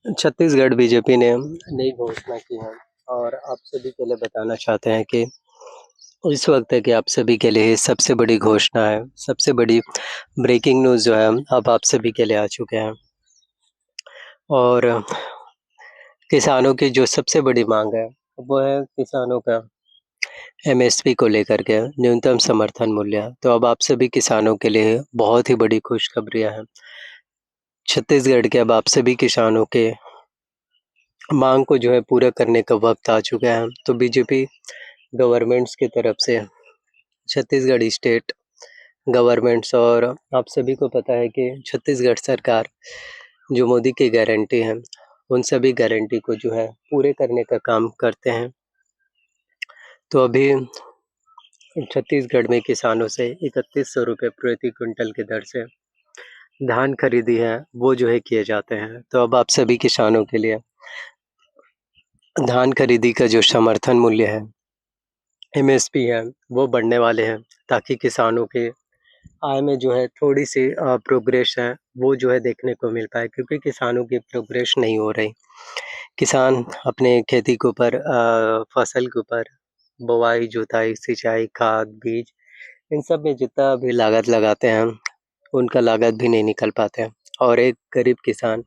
Chhattisgarh BJP ने नई घोषणा की है और आप सभी के लिए बताना चाहते हैं कि इस वक्त है कि आप सभी के लिए सबसे बड़ी घोषणा है, सबसे बड़ी ब्रेकिंग न्यूज़ जो है अब आप सभी के लिए आ चुके हैं। और किसानों की जो सबसे बड़ी मांग है, वो है किसानों का एमएसपी को लेकर के न्यूनतम समर्थन मूल्य। तो अब आप सभी किसानों के लिए बहुत ही बड़ी खुशखबरियाँ हैं। छत्तीसगढ़ के अब आप सभी किसानों के मांग को जो है पूरा करने का वक्त आ चुका है। तो बीजेपी गवर्नमेंट्स की तरफ से छत्तीसगढ़ स्टेट गवर्नमेंट्स और आप सभी को पता है कि छत्तीसगढ़ सरकार जो मोदी की गारंटी है, उन सभी गारंटी को जो है पूरे करने का काम करते हैं। तो अभी छत्तीसगढ़ में किसानों से 3100 रुपये प्रति क्विंटल की दर से धान खरीदी है, वो जो है किए जाते हैं। तो अब आप सभी किसानों के लिए धान खरीदी का जो समर्थन मूल्य है, एमएसपी है, वो बढ़ने वाले हैं ताकि किसानों के आय में जो है थोड़ी-सी प्रोग्रेस है, वो जो है देखने को मिल पाए क्योंकि किसानों की प्रोग्रेस नहीं हो रही। किसान अपने खेती के ऊपर फसल के ऊपर बुवाई, जुताई, सिंचाई, खाद, बीज इन सब में जितना भी लागत लगाते हैं, उनका लागत भी नहीं निकल पाते हैं और एक गरीब किसान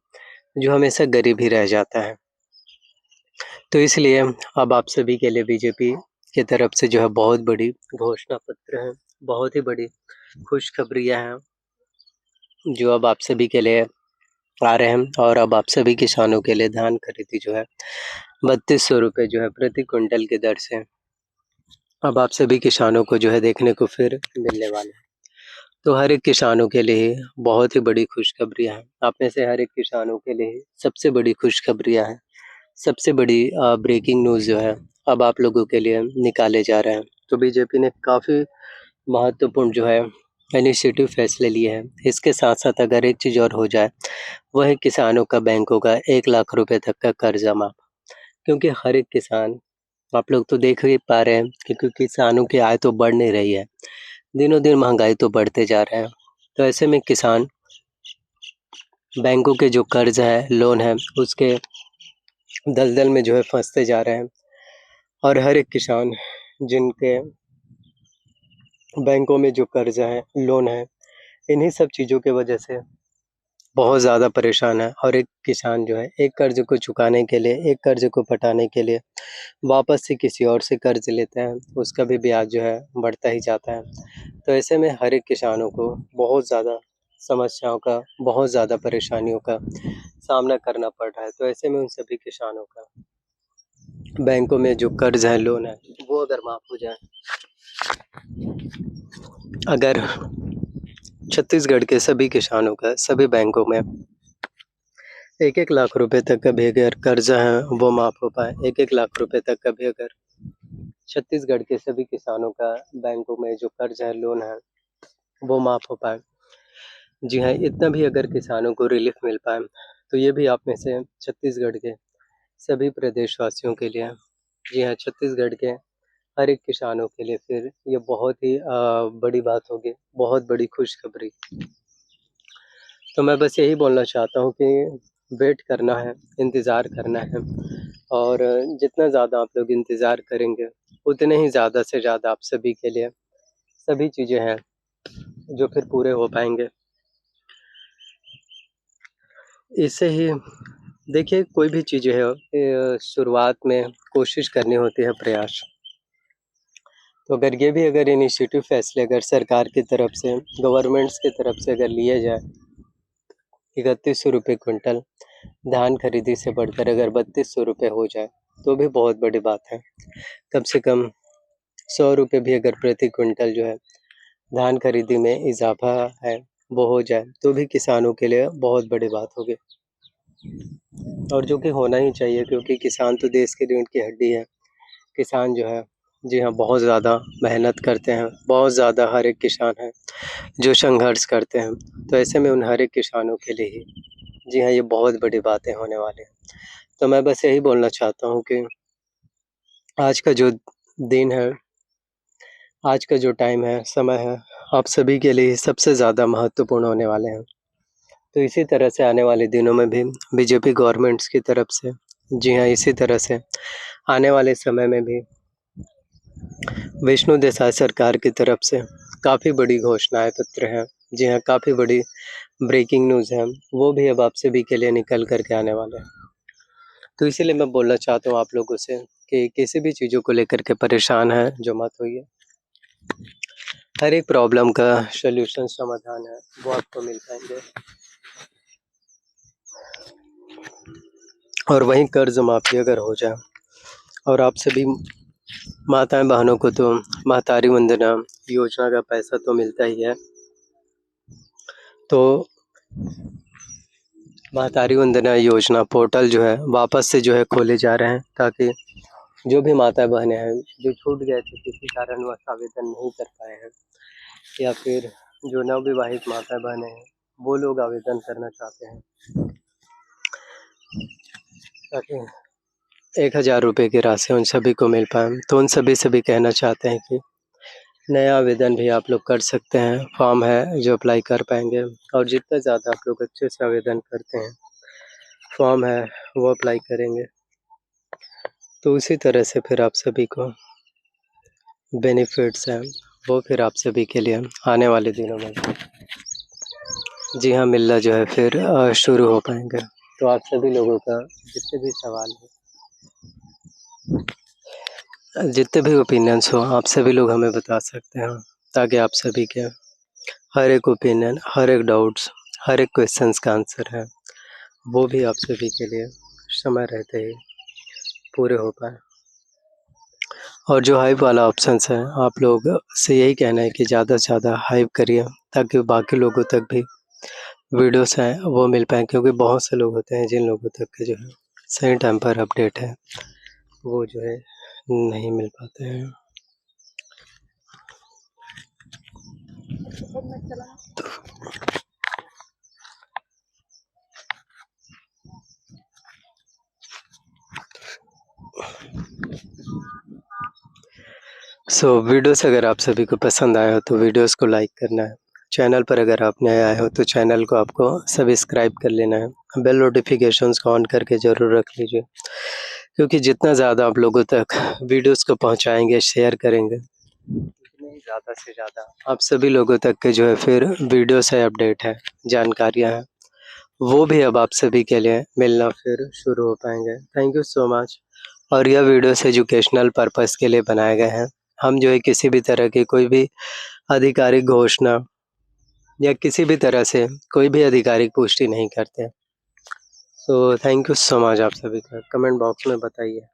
जो हमेशा गरीब ही रह जाता है। तो इसलिए अब आप सभी के लिए बीजेपी की तरफ से जो है बहुत बड़ी घोषणा पत्र है, बहुत ही बड़ी खुशखबरियाँ हैं, जो अब आप सभी के लिए आ रहे हैं और अब आप सभी किसानों के लिए धान खरीदी जो है 3200 रुपये जो है प्रति क्विंटल की दर से अब आप सभी किसानों को जो है देखने को फिर मिलने वाला है। तो हर एक किसानों के लिए बहुत ही बड़ी खुशखबरियाँ हैं। आप में से हर एक किसानों के लिए सबसे बड़ी खुशखबरियाँ हैं। सबसे बड़ी ब्रेकिंग न्यूज़ जो है अब आप लोगों के लिए निकाले जा रहे हैं। तो बीजेपी ने काफ़ी महत्वपूर्ण जो है इनिशिएटिव फैसले लिए हैं। इसके साथ-साथ अगर एक चीज़ और हो जाए, वो है किसानों का बैंकों का 1 लाख रुपए तक का कर्ज़ा माफ़। क्योंकि हर एक किसान आप लोग तो देख ही पा रहे हैं क्योंकि किसानों की आय तो बढ़ नहीं रही है। दिनों-दिन महँगाई तो बढ़ते जा रहे हैं। तो ऐसे में किसान बैंकों के जो कर्ज़ है, लोन है, उसके दलदल में जो है फँसते जा रहे हैं और हर एक किसान जिनके बैंकों में जो कर्ज़ा है, लोन है, इन्हीं सब चीज़ों की वजह से बहुत ज़्यादा परेशान है और एक किसान जो है, एक कर्ज़ को चुकाने के लिए, एक कर्ज़ को पटाने के लिए वापस से किसी और से कर्ज़ लेता है, उसका भी ब्याज जो है बढ़ता ही जाता है। तो ऐसे में हर एक किसानों को बहुत ज़्यादा समस्याओं का, बहुत ज़्यादा परेशानियों का सामना करना पड़ रहा है। तो ऐसे में उन सभी किसानों का बैंकों में जो कर्ज़ है, लोन है, वो अगर माफ़ हो जाए, अगर छत्तीसगढ़ के सभी किसानों का सभी बैंकों में 1-1 लाख रुपए तक का भी अगर कर्ज़ा है, वो माफ़ हो पाए, 1-1 लाख रुपए तक का भी अगर छत्तीसगढ़ के सभी किसानों का बैंकों में जो कर्ज़ है, लोन है, वो माफ़ हो पाए। जी हाँ, इतना भी अगर किसानों को रिलीफ़ मिल पाए, तो ये भी आप में से छत्तीसगढ़ के सभी प्रदेशवासियों के लिए जी हाँ, छत्तीसगढ़ के हर एक किसानों के लिए फिर ये बहुत ही बड़ी बात होगी, बहुत बड़ी खुशखबरी। तो मैं बस यही बोलना चाहता हूँ कि वेट करना है, इंतज़ार करना है और जितना ज़्यादा आप लोग इंतज़ार करेंगे, उतने ही ज़्यादा से ज़्यादा आप सभी के लिए सभी चीज़ें हैं, जो फिर पूरे हो पाएँगे। इससे ही देखिए कोई भी चीज़ है शुरुआत में कोशिश करनी होती है प्रयास। तो अगर ये भी अगर इनिशिएटिव फैसले अगर सरकार की तरफ से, गवर्नमेंट्स की तरफ से अगर लिए जाए, 3100 रुपये क्विंटल धान खरीदी से बढ़कर अगर 3200 रुपये हो जाए, तो भी बहुत बड़ी बात है। कम से कम 100 रुपये भी अगर प्रति क्विंटल जो है धान खरीदी में इज़ाफ़ा है, वो हो जाए, तो भी किसानों के लिए बहुत बड़ी बात होगी और जो कि होना ही चाहिए क्योंकि किसान तो देश की रीढ़ की हड्डी है। किसान जो है जी हाँ, बहुत ज़्यादा मेहनत करते हैं, बहुत ज़्यादा हर एक किसान है, जो संघर्ष करते हैं। तो ऐसे में उन हर एक किसानों के लिए ही जी हाँ, ये बहुत बड़ी बातें होने वाली हैं। तो मैं बस यही बोलना चाहता हूँ कि आज का जो दिन है, आज का जो टाइम है, समय है, आप सभी के लिए सबसे ज़्यादा महत्वपूर्ण होने वाले हैं। तो इसी तरह से आने वाले दिनों में भी बीजेपी गवर्नमेंट्स की तरफ से, जी हाँ, इसी तरह से आने वाले समय में भी विष्णु देसाई सरकार की तरफ से काफ़ी बड़ी घोषणाएँ पत्र हैं। जी हाँ, काफ़ी बड़ी ब्रेकिंग न्यूज़ है, वो भी अब आप सभी के लिए निकल कर के आने वाले हैं। तो इसीलिए मैं बोलना चाहता हूँ आप लोगों से कि किसी भी चीज़ों को लेकर के परेशान हैं, जो मत होइए। हर एक प्रॉब्लम का सॉल्यूशन समाधान है, वो आपको मिल पाएँगे। और वहीं कर्ज़ माफ़ी अगर हो जाए और आप सभी माताएँ बहनों को तो महतारी वंदना योजना का पैसा तो मिलता ही है। तो महतारी वंदना योजना पोर्टल जो है वापस से जो है खोले जा रहे हैं, ताकि जो भी माता बहनें हैं जो छूट गए थे किसी कारणवश आवेदन नहीं कर पाए हैं, या फिर जो नवविवाहित माता बहनें हैं वो लोग आवेदन करना चाहते हैं, ताकि 1000 रुपये की राशि उन सभी को मिल पाए। तो उन सभी से भी कहना चाहते हैं कि नया आवेदन भी आप लोग कर सकते हैं, फॉर्म है जो अप्लाई कर पाएँगे, और जितना ज़्यादा आप लोग अच्छे से आवेदन करते हैं, फॉर्म है वो अप्लाई करेंगे, तो उसी तरह से फिर आप सभी को बेनिफिट्स हैं वो फिर आप सभी के लिए आने वाले दिनों में, जी हाँ, मिलना जो है फिर शुरू हो पाएँगे। तो आप सभी लोगों का जितने भी सवाल हैं, जितने भी ओपिनियंस हो, आप सभी लोग हमें बता सकते हैं, ताकि आप सभी के हर एक ओपिनियन, हर एक डाउट्स, हर एक क्वेश्चंस का आंसर है, वो भी आप सभी के लिए समय रहते ही पूरे हो पाएँ। और जो हाइप वाला ऑप्शंस है, आप लोग से यही कहना है कि ज़्यादा से ज़्यादा हाइप करिए, ताकि बाकी लोगों तक भी वीडियोस हैं वो मिल पाएँ, क्योंकि बहुत से लोग होते हैं जिन लोगों तक के जो है सही टाइम पर अपडेट है, वो जो है नहीं मिल पाते हैं। वीडियोस अगर आप सभी को पसंद आया हो तो वीडियोस को लाइक करना है। चैनल पर अगर आप नए आए हो तो चैनल को आपको सब्सक्राइब कर लेना है। बेल नोटिफिकेशंस को ऑन करके ज़रूर रख लीजिए, क्योंकि जितना ज़्यादा आप लोगों तक वीडियोस को पहुंचाएंगे, शेयर करेंगे, उतने ही ज़्यादा से ज़्यादा आप सभी लोगों तक के जो है फिर वीडियोस है, अपडेट है, जानकारियाँ हैं, वो भी अब आप सभी के लिए मिलना फिर शुरू हो पाएँगे। Thank you so much. और यह वीडियोस एजुकेशनल पर्पस के लिए बनाए गए हैं। हम जो है किसी भी तरह की कोई भी आधिकारिक घोषणा या किसी भी तरह से कोई भी आधिकारिक पुष्टि नहीं करते हैं। So thank you so much आप सभी का। कमेंट बॉक्स में बताइए।